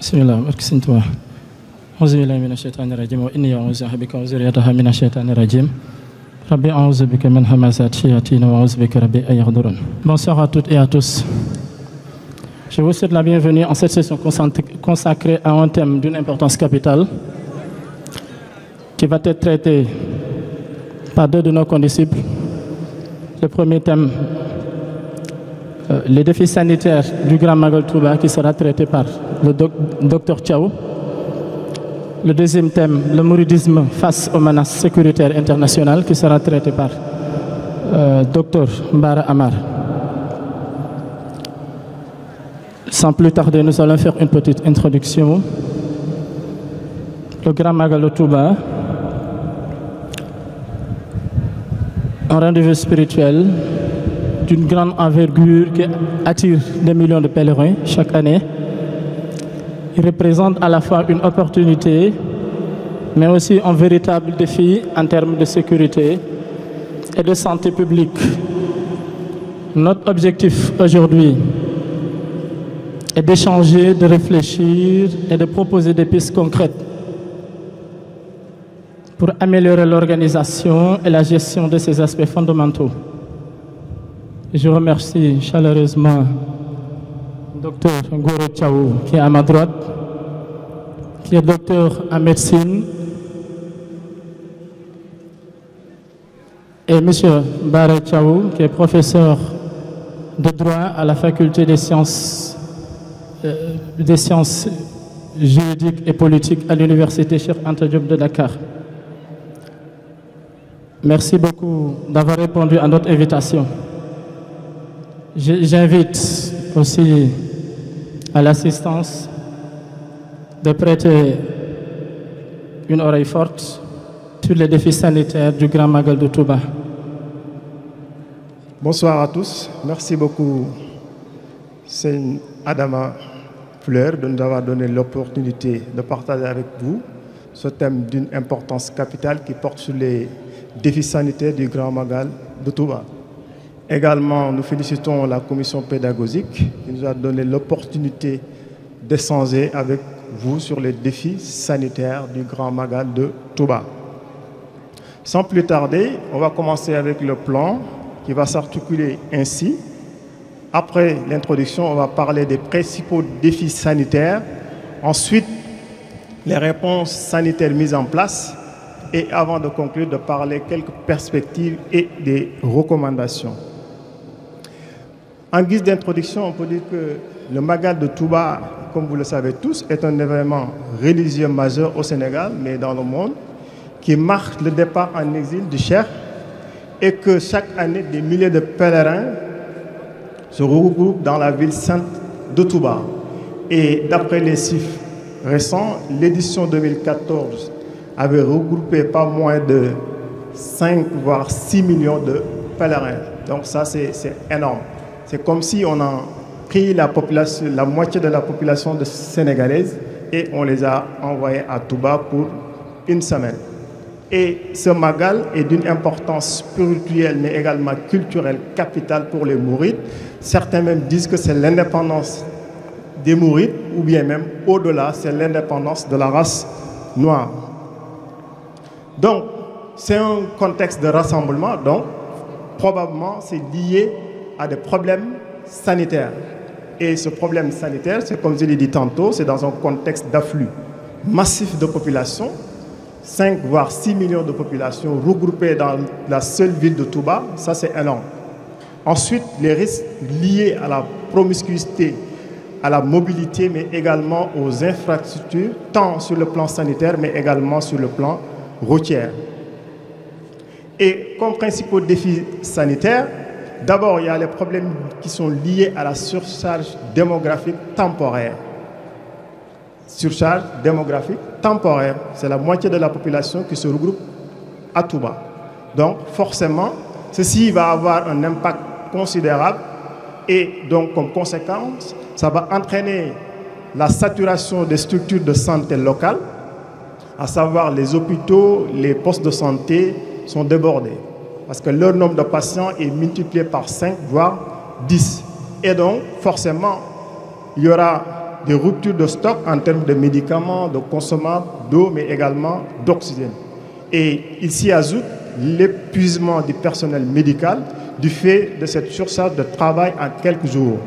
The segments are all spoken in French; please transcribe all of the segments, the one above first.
بسم الله أركسنت أعوذ بالله من الشيطان الرجيم وإني أعوذ بك وذريتها من الشيطان الرجيم ربي أعوذ بك من همزات الشياطين وأعوذ بك ربي أن يحضرون. Bonsoir à toutes et à tous. Je vous souhaite la bienvenue en cette session consacrée à un thème d'une importance capitale qui va être traité par deux de nos condisciples. Le premier thème, les défis sanitaires du Grand Magal Touba, qui sera traité par le docteur Thiaw. Le deuxième thème, le mouridisme face aux menaces sécuritaires internationales, qui sera traité par docteur Mbara Amar. Sans plus tarder, nous allons faire une petite introduction. Le Grand Magal Touba, un rendez-vous spirituel d'une grande envergure qui attire des millions de pèlerins chaque année. Il représente à la fois une opportunité, mais aussi un véritable défi en termes de sécurité et de santé publique. Notre objectif aujourd'hui est d'échanger, de réfléchir et de proposer des pistes concrètes pour améliorer l'organisation et la gestion de ces aspects fondamentaux. Je remercie chaleureusement Dr Ngoro Thiaw qui est à ma droite, qui est docteur en médecine, et M. Mbara Thiaw qui est professeur de droit à la faculté des sciences juridiques et politiques à l'université Cheikh Anta Diop de Dakar. Merci beaucoup d'avoir répondu à notre invitation. J'invite aussi à l'assistance de prêter une oreille forte sur les défis sanitaires du Grand Magal de Touba. Bonsoir à tous. Merci beaucoup, Seigne Adama Fleur, de nous avoir donné l'opportunité de partager avec vous ce thème d'une importance capitale qui porte sur les défis sanitaires du Grand Magal de Touba. Également, nous félicitons la commission pédagogique qui nous a donné l'opportunité d'échanger avec vous sur les défis sanitaires du Grand Magal de Touba. Sans plus tarder, on va commencer avec le plan qui va s'articuler ainsi. Après l'introduction, on va parler des principaux défis sanitaires. Ensuite, les réponses sanitaires mises en place. Et avant de conclure, de parler quelques perspectives et des recommandations. En guise d'introduction, on peut dire que le Magal de Touba, comme vous le savez tous, est un événement religieux majeur au Sénégal, mais dans le monde, qui marque le départ en exil du Cheikh et que chaque année, des milliers de pèlerins se regroupent dans la ville sainte de Touba. Et d'après les chiffres récents, l'édition 2014 avait regroupé pas moins de 5 voire 6 millions de pèlerins. Donc ça, c'est énorme. C'est comme si on a pris la moitié de la population sénégalaise et on les a envoyés à Touba pour une semaine. Et ce Magal est d'une importance spirituelle mais également culturelle capitale pour les Mourides. Certains même disent que c'est l'indépendance des Mourides ou bien même au-delà, c'est l'indépendance de la race noire. Donc, c'est un contexte de rassemblement, donc probablement c'est lié à des problèmes sanitaires. Et ce problème sanitaire, c'est comme je l'ai dit tantôt, c'est dans un contexte d'afflux massif de population, 5 voire 6 millions de populations regroupées dans la seule ville de Touba, ça c'est énorme. Ensuite, les risques liés à la promiscuité, à la mobilité, mais également aux infrastructures, tant sur le plan sanitaire, mais également sur le plan routier. Et comme principaux défis sanitaires, d'abord, il y a les problèmes qui sont liés à la surcharge démographique temporaire. Surcharge démographique temporaire, c'est la moitié de la population qui se regroupe à Touba. Donc, forcément, ceci va avoir un impact considérable et donc, comme conséquence, ça va entraîner la saturation des structures de santé locales, à savoir les hôpitaux, les postes de santé sont débordés parce que leur nombre de patients est multiplié par 5 voire 10. Et donc, forcément, il y aura des ruptures de stock en termes de médicaments, de consommables, d'eau, mais également d'oxygène. Et il s'y ajoute l'épuisement du personnel médical du fait de cette surcharge de travail en quelques jours.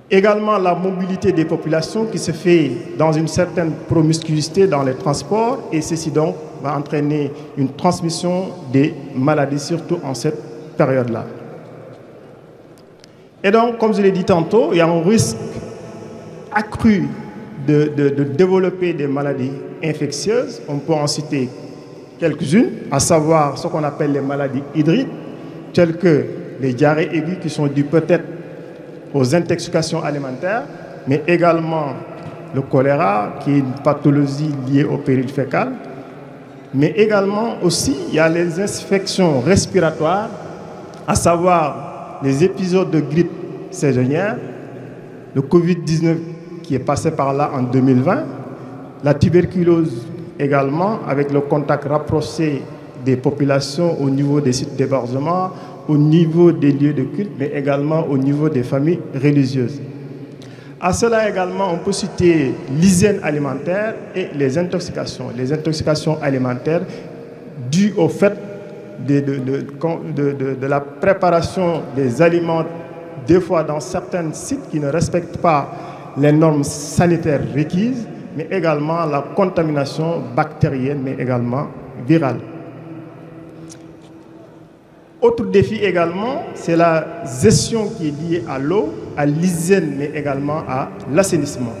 Également la mobilité des populations qui se fait dans une certaine promiscuité dans les transports, et ceci donc va entraîner une transmission des maladies, surtout en cette période-là. Et donc, comme je l'ai dit tantôt, il y a un risque accru de développer des maladies infectieuses. On peut en citer quelques-unes, à savoir ce qu'on appelle les maladies hydriques, telles que les diarrhées aiguës qui sont dues peut-être aux intoxications alimentaires, mais également le choléra, qui est une pathologie liée au péril fécal. Mais également aussi, il y a les infections respiratoires, à savoir les épisodes de grippe saisonnière, le Covid-19 qui est passé par là en 2020, la tuberculose également, avec le contact rapproché des populations au niveau des sites d'hébergement, au niveau des lieux de culte, mais également au niveau des familles religieuses. À cela également, on peut citer l'hygiène alimentaire et les intoxications. Les intoxications alimentaires dues au fait de la préparation des aliments, des fois dans certains sites qui ne respectent pas les normes sanitaires requises, mais également la contamination bactérienne, mais également virale. Autre défi également, c'est la gestion qui est liée à l'eau, à l'hygiène, mais également à l'assainissement.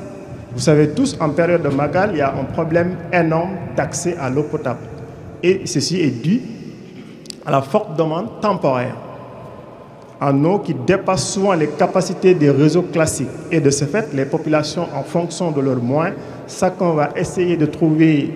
Vous savez tous, en période de Magal, il y a un problème énorme d'accès à l'eau potable. Et ceci est dû à la forte demande temporaire en eau qui dépasse souvent les capacités des réseaux classiques. Et de ce fait, les populations, en fonction de leurs moyens, chacun va essayer de trouver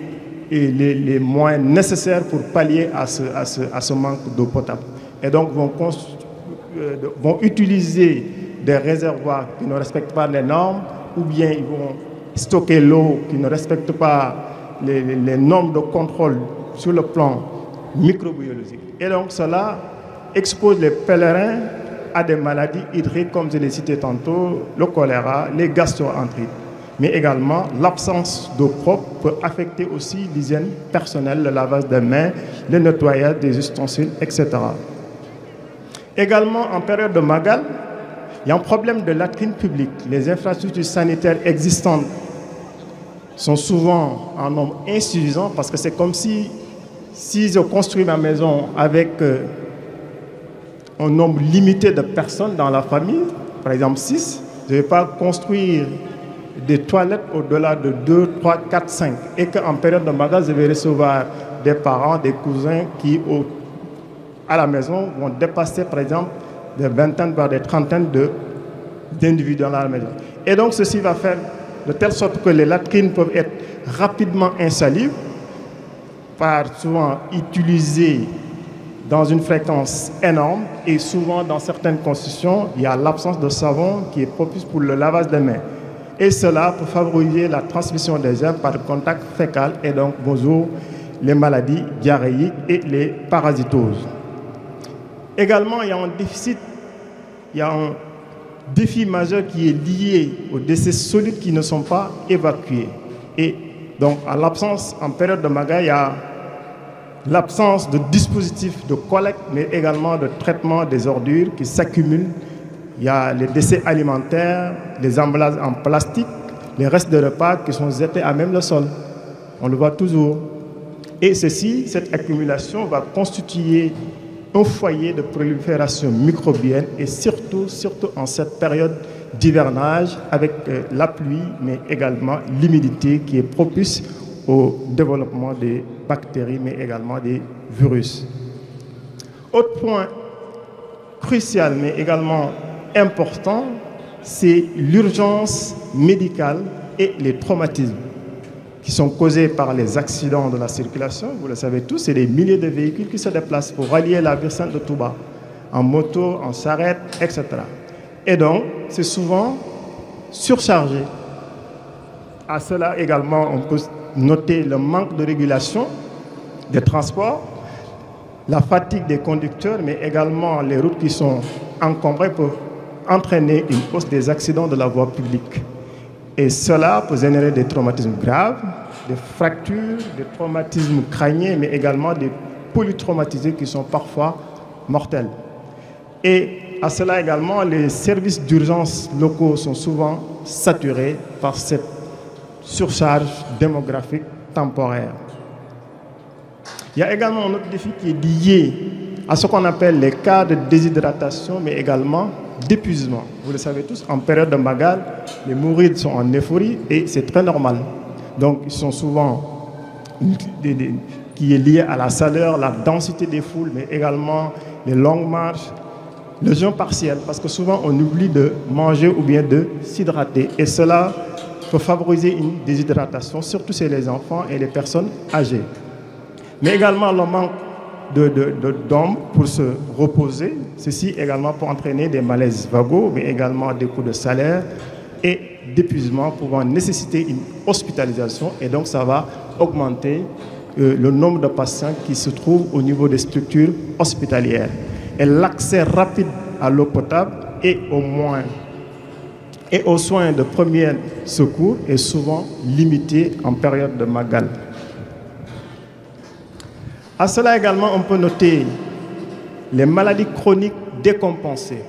les moyens nécessaires pour pallier à ce manque d'eau potable. Et donc vont utiliser des réservoirs qui ne respectent pas les normes, ou bien ils vont stocker l'eau qui ne respecte pas les normes de contrôle sur le plan microbiologique. Et donc cela expose les pèlerins à des maladies hydriques, comme je l'ai cité tantôt, le choléra, les gastro-entérites. Mais également, l'absence d'eau propre peut affecter aussi l'hygiène personnelle, le lavage des mains, le nettoyage des ustensiles, etc. Également, en période de Magal, il y a un problème de latrines publiques. Les infrastructures sanitaires existantes sont souvent en nombre insuffisant, parce que c'est comme si je construis ma maison avec un nombre limité de personnes dans la famille, par exemple 6, je ne vais pas construire des toilettes au-delà de 2, 3, 4, 5. Et qu'en période de Magal, je vais recevoir des parents, des cousins qui, à la maison, vont dépasser, par exemple, des vingtaines, voire des trentaines d'individus dans la maison. Et donc, ceci va faire de telle sorte que les latrines peuvent être rapidement insalibles, par souvent utilisées dans une fréquence énorme, et souvent dans certaines constructions, il y a l'absence de savon qui est propice pour le lavage des mains. Et cela peut favoriser la transmission des germes par le contact fécal, et donc bonjour les maladies diarrhéiques et les parasitoses. Également, il y a un défi majeur qui est lié aux décès solides qui ne sont pas évacués. Et donc, en période de Magal, il y a l'absence de dispositifs de collecte, mais également de traitement des ordures qui s'accumulent. Il y a les décès alimentaires, les emballages en plastique, les restes de repas qui sont jetés à même le sol. On le voit toujours. Et cette accumulation va constituer un foyer de prolifération microbienne, et surtout en cette période d'hivernage avec la pluie, mais également l'humidité qui est propice au développement des bactéries, mais également des virus. Autre point crucial, mais également important, c'est l'urgence médicale et les traumatismes qui sont causés par les accidents de la circulation. Vous le savez tous, c'est des milliers de véhicules qui se déplacent pour rallier la ville sainte de Touba, en moto, en charrette, etc. Et donc, c'est souvent surchargé. À cela également, on peut noter le manque de régulation des transports, la fatigue des conducteurs, mais également les routes qui sont encombrées peuvent entraîner une hausse des accidents de la voie publique. Et cela peut générer des traumatismes graves, des fractures, des traumatismes crâniens, mais également des polytraumatisés qui sont parfois mortels. Et à cela également, les services d'urgence locaux sont souvent saturés par cette surcharge démographique temporaire. Il y a également un autre défi qui est lié à ce qu'on appelle les cas de déshydratation, mais également d'épuisement. Vous le savez tous, en période de Magal, les mourides sont en euphorie et c'est très normal. Donc, ils sont souvent qui est lié à la chaleur, la densité des foules, mais également les longues marches, le jeûne partiel, parce que souvent on oublie de manger ou bien de s'hydrater. Et cela peut favoriser une déshydratation, surtout chez les enfants et les personnes âgées. Mais également le manque d'hommes pour se reposer. Ceci également peut entraîner des malaises vagaux, mais également des coups de salaire et d'épuisement pouvant nécessiter une hospitalisation. Et donc ça va augmenter le nombre de patients qui se trouvent au niveau des structures hospitalières. Et l'accès rapide à l'eau potable et aux soins de premier secours est souvent limité en période de Magal. À cela également, on peut noter les maladies chroniques décompensées.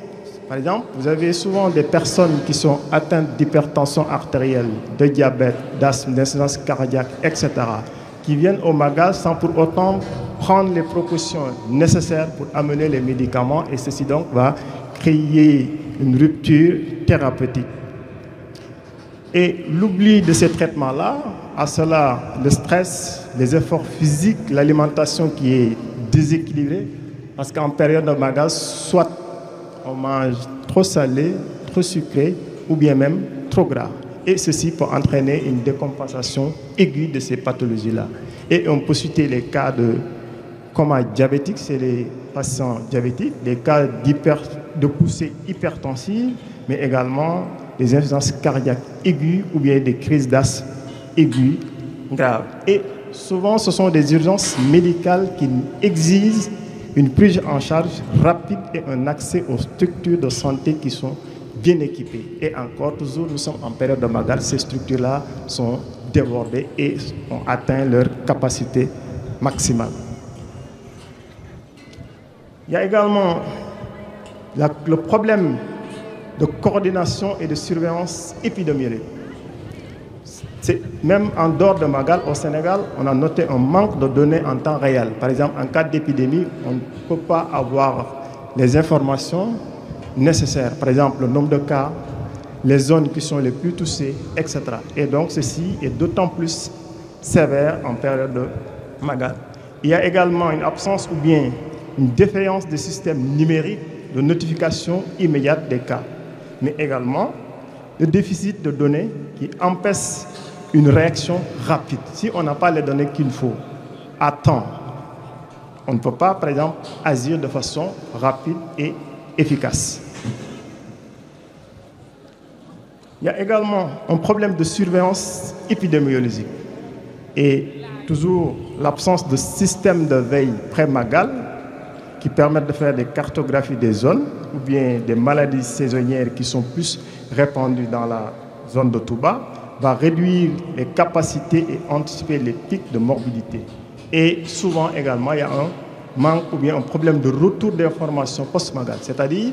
Par exemple, vous avez souvent des personnes qui sont atteintes d'hypertension artérielle, de diabète, d'asthme, d'insuffisance cardiaque, etc., qui viennent au Magal sans pour autant prendre les précautions nécessaires pour amener les médicaments, et ceci donc va créer une rupture thérapeutique. Et l'oubli de ces traitements-là, à cela le stress, les efforts physiques, l'alimentation qui est déséquilibrée, parce qu'en période de Magal, soit on mange trop salé, trop sucré, ou bien même trop gras. Et ceci peut entraîner une décompensation aiguë de ces pathologies-là. Et on peut citer les cas de coma diabétique chez les patients diabétiques, les cas de poussée hypertensive, mais également des insuffisances cardiaques aiguës ou bien des crises d'asthme aiguës graves. Et souvent, ce sont des urgences médicales qui exigent une prise en charge rapide et un accès aux structures de santé qui sont bien équipées. Et encore, toujours, nous sommes en période de Magal, ces structures-là sont débordées et ont atteint leur capacité maximale. Il y a également le problème de coordination et de surveillance épidémiologique. Même en dehors de Magal, au Sénégal, on a noté un manque de données en temps réel. Par exemple, en cas d'épidémie, on ne peut pas avoir les informations nécessaires. Par exemple, le nombre de cas, les zones qui sont les plus touchées, etc. Et donc, ceci est d'autant plus sévère en période de Magal. Il y a également une absence ou bien une défaillance des systèmes numériques de notification immédiate des cas, mais également le déficit de données qui empêche une réaction rapide. Si on n'a pas les données qu'il faut à temps, on ne peut pas, par exemple, agir de façon rapide et efficace. Il y a également un problème de surveillance épidémiologique et toujours l'absence de système de veille pré-Magal qui permettent de faire des cartographies des zones ou bien des maladies saisonnières qui sont plus répandues dans la zone de Touba, va réduire les capacités et anticiper les pics de morbidité. Et souvent également, il y a un manque ou bien un problème de retour d'informations post-Magal. C'est-à-dire,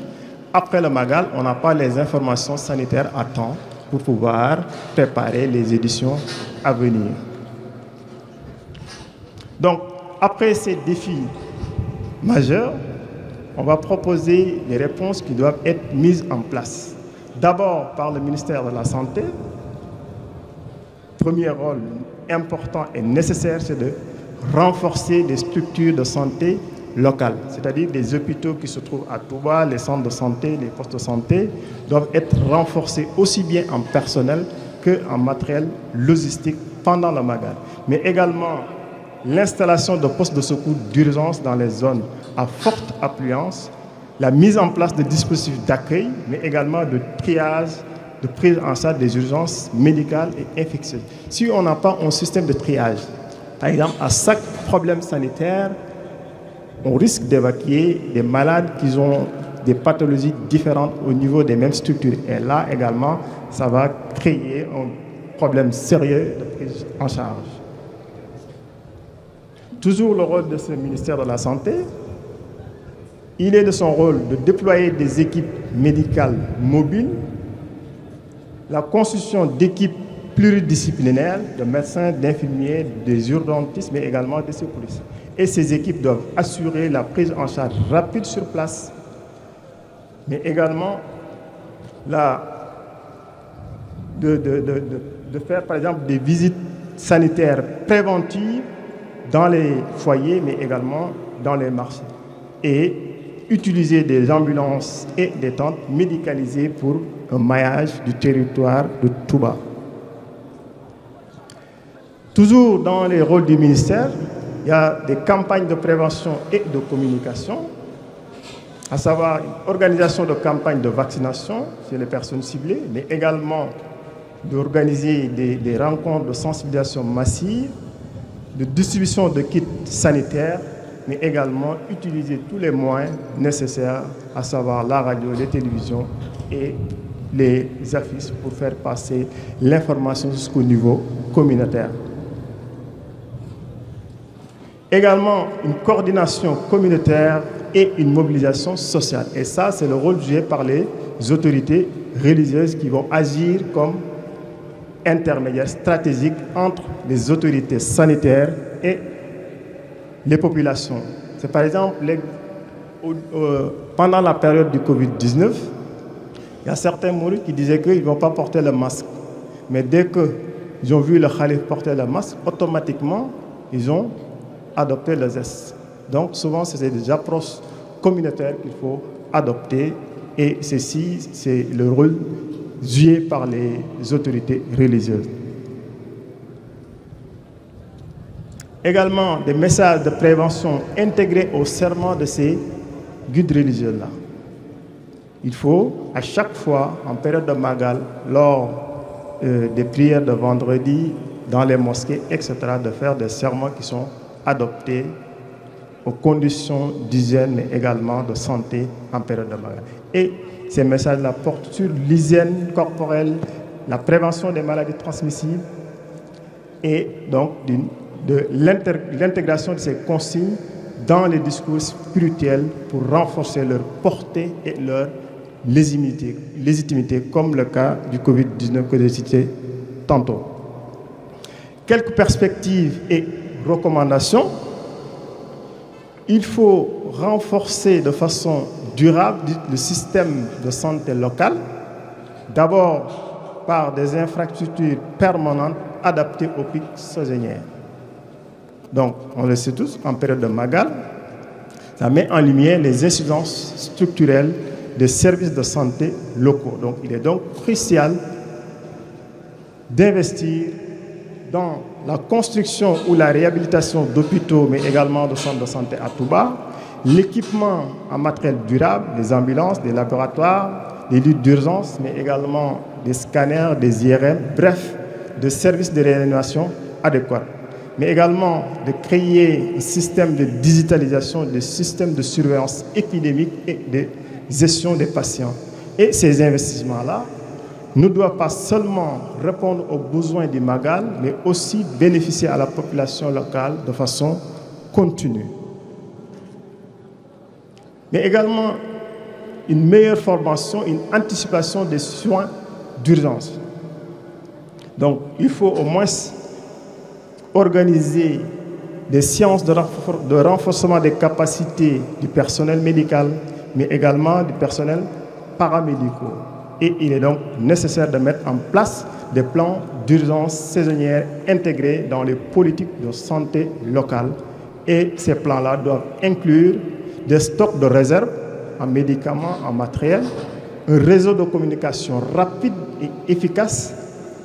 après le Magal, on n'a pas les informations sanitaires à temps pour pouvoir préparer les éditions à venir. Donc, après ces défis majeurs, on va proposer des réponses qui doivent être mises en place. D'abord par le ministère de la Santé. Premier rôle important et nécessaire, c'est de renforcer les structures de santé locales, c'est-à-dire des hôpitaux qui se trouvent à Touba, les centres de santé, les postes de santé doivent être renforcés aussi bien en personnel qu'en matériel logistique pendant le Magal. Mais également l'installation de postes de secours d'urgence dans les zones à forte affluence, la mise en place de dispositifs d'accueil, mais également de triage, de prise en charge des urgences médicales et infectieuses. Si on n'a pas un système de triage, par exemple, à chaque problème sanitaire, on risque d'évacuer des malades qui ont des pathologies différentes au niveau des mêmes structures. Et là également, ça va créer un problème sérieux de prise en charge. Toujours le rôle de ce ministère de la Santé, il est de son rôle de déployer des équipes médicales mobiles, la constitution d'équipes pluridisciplinaires de médecins, d'infirmiers, des urgentistes, mais également des secouristes. Et ces équipes doivent assurer la prise en charge rapide sur place, mais également de faire par exemple des visites sanitaires préventives dans les foyers, mais également dans les marchés. Et utiliser des ambulances et des tentes médicalisées pour un maillage du territoire de Touba. Toujours dans les rôles du ministère, il y a des campagnes de prévention et de communication, à savoir une organisation de campagnes de vaccination chez les personnes ciblées, mais également d'organiser des rencontres de sensibilisation massive, de distribution de kits sanitaires, mais également utiliser tous les moyens nécessaires, à savoir la radio, les télévisions et les affiches pour faire passer l'information jusqu'au niveau communautaire. Également une coordination communautaire et une mobilisation sociale. Et ça, c'est le rôle joué par les autorités religieuses qui vont agir comme intermédiaires stratégiques entre les autorités sanitaires et les populations. C'est par exemple, pendant la période du Covid-19, il y a certains mourides qui disaient qu'ils ne vont pas porter le masque. Mais dès qu'ils ont vu le khalife porter le masque, automatiquement, ils ont adopté le geste. Donc souvent, c'est des approches communautaires qu'il faut adopter. Et ceci, c'est le rôle joué par les autorités religieuses. Également, des messages de prévention intégrés au serment de ces guides religieux-là. Il faut, à chaque fois, en période de Magal, lors des prières de vendredi, dans les mosquées, etc., de faire des serments qui sont adoptés aux conditions d'hygiène, mais également de santé en période de Magal. Et ces messages-là portent sur l'hygiène corporelle, la prévention des maladies transmissibles et donc de l'intégration de ces consignes dans les discours spirituels pour renforcer leur portée et leur légitimité, comme le cas du Covid-19 que j'ai cité tantôt. Quelques perspectives et recommandations. Il faut renforcer de façon durable le système de santé local, d'abord par des infrastructures permanentes adaptées aux pics saisonniers. Donc, on le sait tous, en période de Magal, ça met en lumière les incidences structurelles des services de santé locaux. Donc, il est donc crucial d'investir dans la construction ou la réhabilitation d'hôpitaux, mais également de centres de santé à Touba, l'équipement en matériel durable, des ambulances, des laboratoires, des lits d'urgence, mais également des scanners, des IRM, bref, de services de réanimation adéquats. Mais également de créer un système de digitalisation, des systèmes de surveillance épidémique et de gestion des patients. Et ces investissements-là ne doivent pas seulement répondre aux besoins du Magal, mais aussi bénéficier à la population locale de façon continue. Mais également une meilleure formation, une anticipation des soins d'urgence. Donc, il faut au moins organiser des séances de renforcement des capacités du personnel médical, mais également du personnel paramédicaux. Et il est donc nécessaire de mettre en place des plans d'urgence saisonnière intégrés dans les politiques de santé locale. Et ces plans-là doivent inclure des stocks de réserve en médicaments, en matériel, un réseau de communication rapide et efficace.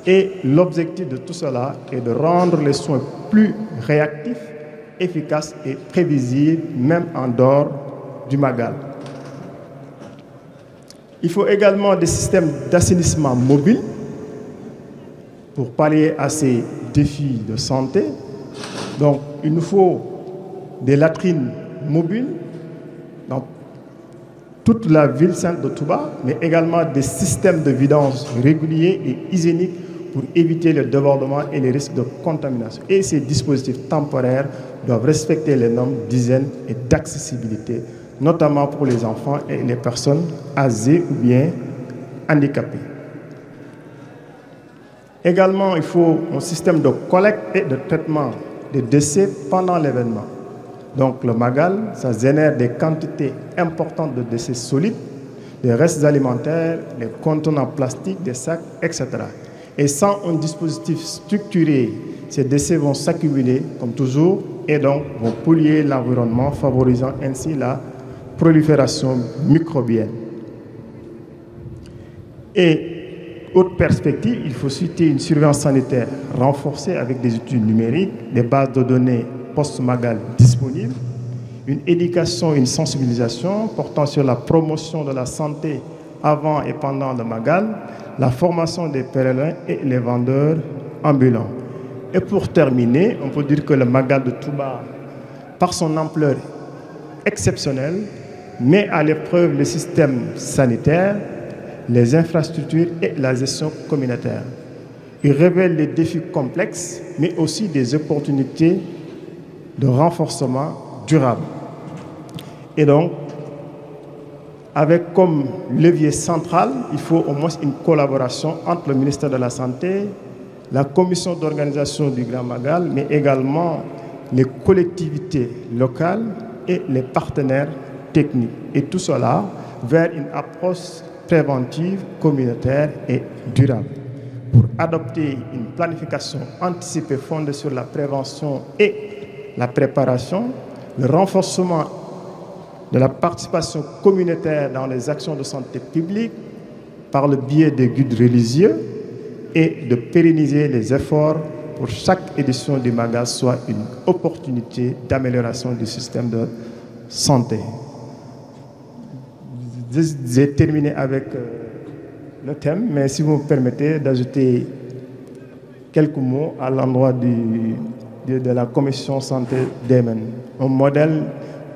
Et l'objectif de tout cela est de rendre les soins plus réactifs, efficaces et prévisibles, même en dehors du Magal. Il faut également des systèmes d'assainissement mobiles pour pallier à ces défis de santé. Donc, il nous faut des latrines mobiles. Donc, toute la ville sainte de Touba, mais également des systèmes de vidange réguliers et hygiéniques pour éviter le débordement et les risques de contamination. Et ces dispositifs temporaires doivent respecter les normes d'hygiène et d'accessibilité, notamment pour les enfants et les personnes âgées ou bien handicapées. Également, il faut un système de collecte et de traitement des déchets pendant l'événement. Donc le Magal, ça génère des quantités importantes de déchets solides, des restes alimentaires, des contenants plastiques, des sacs, etc. Et sans un dispositif structuré, ces déchets vont s'accumuler comme toujours et donc vont polluer l'environnement, favorisant ainsi la prolifération microbienne. Et autre perspective, il faut citer une surveillance sanitaire renforcée avec des outils numériques, des bases de données post-Magal disponibles, une éducation et une sensibilisation portant sur la promotion de la santé avant et pendant le Magal, la formation des pèlerins et les vendeurs ambulants. Et pour terminer, on peut dire que le Magal de Touba, par son ampleur exceptionnelle, met à l'épreuve les systèmes sanitaires, les infrastructures et la gestion communautaire. Il révèle des défis complexes, mais aussi des opportunités de renforcement durable. Et donc, avec comme levier central, il faut au moins une collaboration entre le ministère de la Santé, la commission d'organisation du Grand Magal, mais également les collectivités locales et les partenaires techniques. Et tout cela vers une approche préventive, communautaire et durable. Pour adopter une planification anticipée fondée sur la prévention et la préparation, le renforcement de la participation communautaire dans les actions de santé publique par le biais des guides religieux et de pérenniser les efforts pour chaque édition du Magal soit une opportunité d'amélioration du système de santé. J'ai terminé avec le thème, mais si vous me permettez d'ajouter quelques mots à l'endroit de la commission santé d'Emen. Un modèle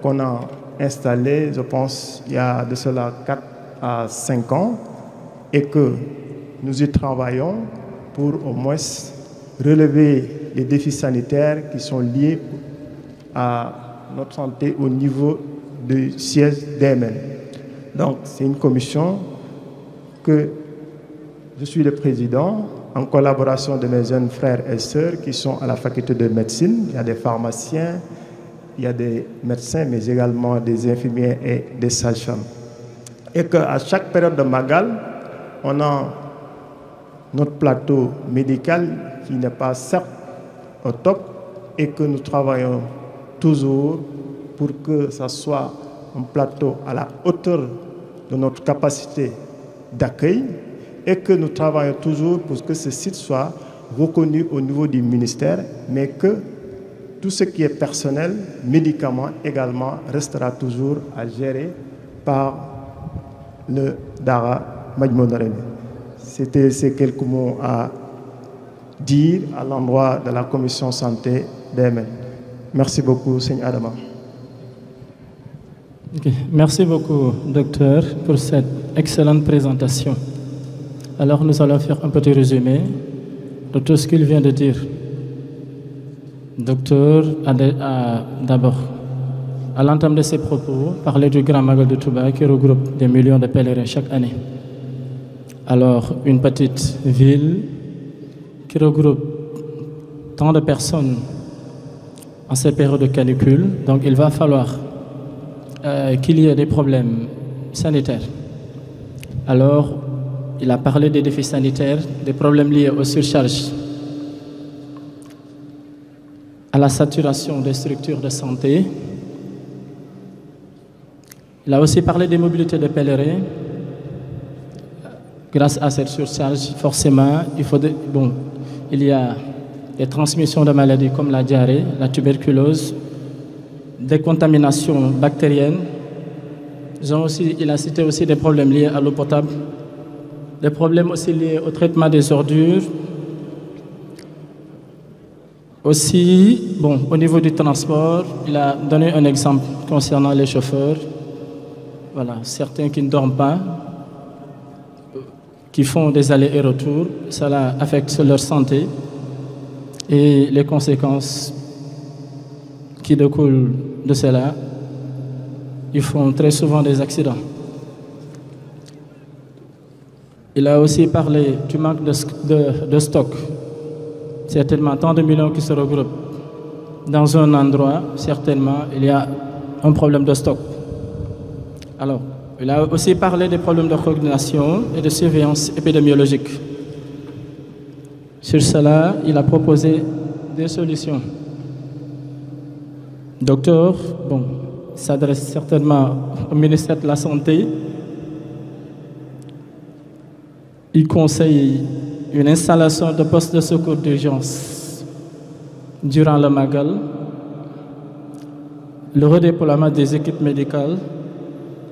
qu'on a installé, je pense, il y a de cela 4 à 5 ans et que nous y travaillons pour au moins relever les défis sanitaires qui sont liés à notre santé au niveau du siège d'Emen. Donc, c'est une commission que je suis le président en collaboration de mes jeunes frères et sœurs qui sont à la faculté de médecine. Il y a des pharmaciens, il y a des médecins, mais également des infirmiers et des sages-femmes. Et qu'à chaque période de Magal, on a notre plateau médical qui n'est pas certes au top et que nous travaillons toujours pour que ça soit un plateau à la hauteur de notre capacité d'accueil et que nous travaillons toujours pour que ce site soit reconnu au niveau du ministère, mais que tout ce qui est personnel, médicaments également, restera toujours à gérer par le Dara Majmoud Nareni. C'était ces quelques mots à dire à l'endroit de la commission santé d'Emen. Merci beaucoup, Seigneur Adama. Okay. Merci beaucoup, docteur, pour cette excellente présentation. Alors, nous allons faire un petit résumé de tout ce qu'il vient de dire. Docteur a d'abord, à l'entame de ses propos, parlé du Grand Magal de Touba qui regroupe des millions de pèlerins chaque année. Alors, une petite ville qui regroupe tant de personnes en ces périodes de canicule, donc il va falloir qu'il y ait des problèmes sanitaires. Alors, il a parlé des défis sanitaires, des problèmes liés aux surcharges, à la saturation des structures de santé. Il a aussi parlé des mobilités de pèlerins. Grâce à cette surcharge, forcément, il y a des transmissions de maladies comme la diarrhée, la tuberculose, des contaminations bactériennes. Il a cité aussi des problèmes liés à l'eau potable, des problèmes aussi liés au traitement des ordures. Aussi, au niveau du transport, il a donné un exemple concernant les chauffeurs. voilà, certains qui ne dorment pas, qui font des allers et retours, cela affecte leur santé et les conséquences qui découlent de cela, ils font très souvent des accidents. Il a aussi parlé du manque de stock. Certainement, tant de millions qui se regroupent dans un endroit, certainement, il y a un problème de stock. Alors, il a aussi parlé des problèmes de coordination et de surveillance épidémiologique. Sur cela, il a proposé des solutions. Docteur, bon, s'adresse certainement au ministère de la Santé. Il conseille une installation de postes de secours d'urgence durant le Magal, le redéploiement des équipes médicales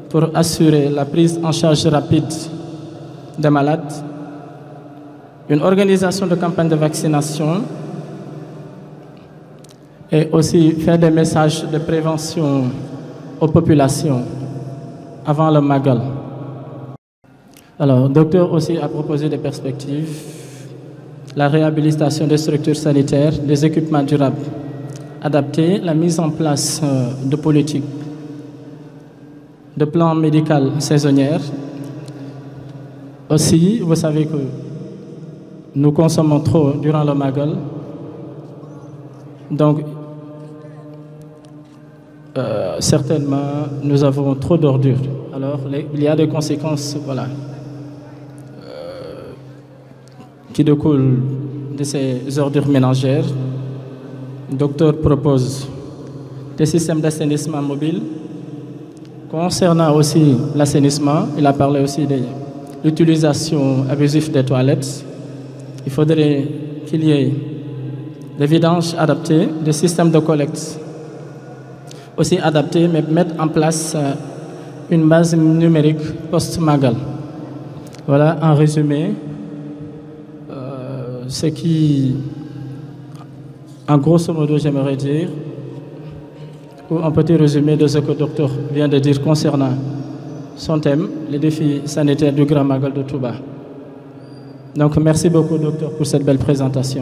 pour assurer la prise en charge rapide des malades, une organisation de campagne de vaccination et aussi faire des messages de prévention aux populations avant le Magal. Alors, le docteur aussi a proposé des perspectives, la réhabilitation des structures sanitaires, des équipements durables adaptés, la mise en place de politiques, de plans médicaux saisonnières. Aussi, vous savez que nous consommons trop durant le Magal, donc certainement nous avons trop d'ordures. Alors, il y a des conséquences, voilà, qui découlent de ces ordures ménagères. Le docteur propose des systèmes d'assainissement mobile. Concernant aussi l'assainissement, il a parlé aussi de l'utilisation abusive des toilettes. Il faudrait qu'il y ait des vidanges adaptés, des systèmes de collecte aussi adaptés, mais mettre en place une base numérique post-Magal. Voilà, en résumé, ce qui, en grosso modo, j'aimerais dire, ou un petit résumé de ce que le docteur vient de dire concernant son thème, les défis sanitaires du Grand Magal de Touba. Donc, merci beaucoup, docteur, pour cette belle présentation.